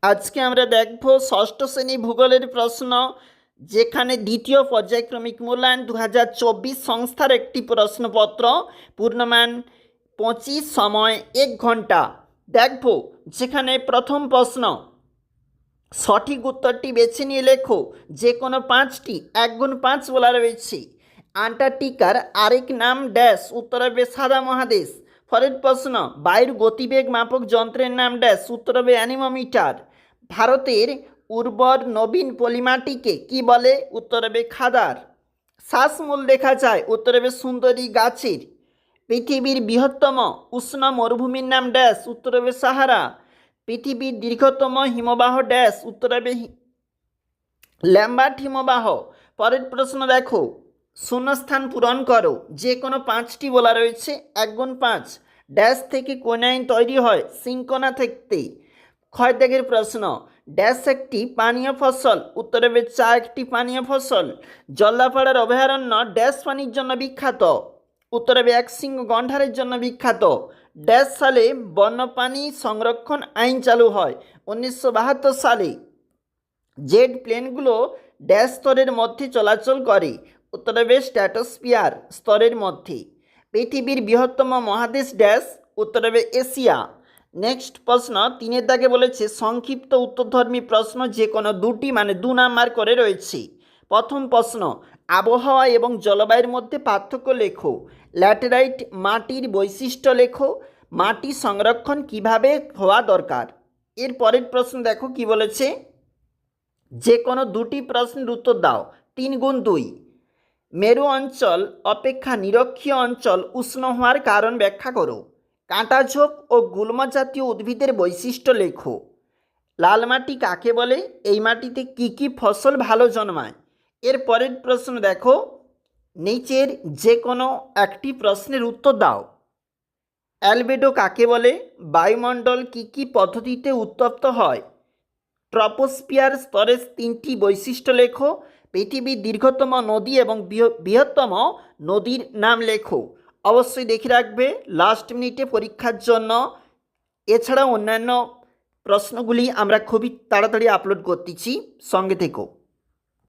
আজকে আমরা দেখব ষষ্ঠ শ্রেণী ভূগোলের প্রশ্ন, যেখানে দ্বিতীয় পর্যায়ক্রমিক মূল্যায়ন 2024 সংস্থার একটি প্রশ্নপত্র। পূর্ণমান 25, সময় 1 ঘন্টা। দেখব যেখানে প্রথম প্রশ্ন, সঠিক উত্তরটি বেছে নিয়ে লেখো। যে কোনো 5টি 1 গুণ 5 বলা রয়েছে। আন্টার্কটিকার আরেক নাম ড্যাশ, উত্তর হবে সাদা মহাদেশ। পরের প্রশ্ন, বায়ুর গতিবেগ মাপক যন্ত্রের নাম ড্যাশ, উত্তর হবে অ্যানিমোমিটার। ভারতের উর্বর নবীন পলিমাটিকে কি বলে, উত্তর হবে খাদার। শ্বাসমূল দেখা যায়, উত্তর হবে সুন্দরী গাছের। পৃথিবীর বৃহত্তম উষ্ণ মরুভূমির নাম ড্যাশ, উত্তর হবে সাহারা। পৃথিবীর দীর্ঘতম হিমবাহ ড্যাশ, উত্তর হবে ল্যাম্বার্ট হিমবাহ। পরের প্রশ্ন দেখো, শূন্যস্থান পূরণ করো। যে কোনো 5টি বলা রয়েছে। 1 গুণ 5 ড্যাশ থেকে কোন আইন তৈরি হয়, সিঙ্কোনা থেকে। ক্ষয় ত্যাগের প্রশ্ন, ড্যাশ একটি পানীয় ফসল, উত্তর হবে চা একটি পানীয় ফসল। জল্লাপাড়ার অভয়ারণ্য ড্যাশ পানির জন্য বিখ্যাত, উত্তর হবে একশৃঙ্গ গন্ডারের জন্য বিখ্যাত। ড্যাশ সালে বন্যপ্রাণী সংরক্ষণ আইন চালু হয়, 1972 সালে। জেট প্লেনগুলো ড্যাশ স্তরের মধ্যে চলাচল করে, উত্তর হবে স্ট্র্যাটোস্ফিয়ার স্তরের মধ্যে। পৃথিবীর বৃহত্তম মহাদেশ ড্যাশ, উত্তর হবে এশিয়া। নেক্সট প্রশ্ন 3-এর দাগে বলেছে সংক্ষিপ্ত উত্তরধর্মী প্রশ্ন, যে কোনো 2টি মানে 2 নাম্বার করে রয়েছে। প্রথম প্রশ্ন, আবহাওয়া এবং জলবায়ুর মধ্যে পার্থক্য লেখো। ল্যাটেরাইট মাটির বৈশিষ্ট্য লেখো। মাটি সংরক্ষণ কিভাবে হওয়া দরকার। এর পরের প্রশ্ন দেখো কি বলেছে, যে কোনো 2টি প্রশ্নের উত্তর দাও। 3 গুণ 2, মেরু অঞ্চল অপেক্ষা নিরক্ষীয় অঞ্চল উষ্ণ হওয়ার কারণ ব্যাখ্যা করো। কাঁটাঝোপ ও গুল্ম জাতীয় উদ্ভিদের বৈশিষ্ট্য লেখো। লাল মাটি কাকে বলে, এই মাটিতে কি কি ফসল ভালো জন্মায়। এর পরের প্রশ্ন দেখো, নিচের যে কোনো একটি প্রশ্নের উত্তর দাও। অ্যালবেডো কাকে বলে, বায়ুমণ্ডল কি কি পদ্ধতিতে উত্তপ্ত হয়। ট্রপোস্ফিয়ার স্তরের 3টি বৈশিষ্ট্য লেখো। পৃথিবীর দীর্ঘতম নদী এবং বৃহত্তম নদীর নাম লেখো। অবশ্যই দেখে রাখবে লাস্ট মিনিটে পরীক্ষার জন্য। এছাড়াও অন্যান্য প্রশ্নগুলি আমরা খুবই তাড়াতাড়ি আপলোড করতেছি, সঙ্গে থেকো।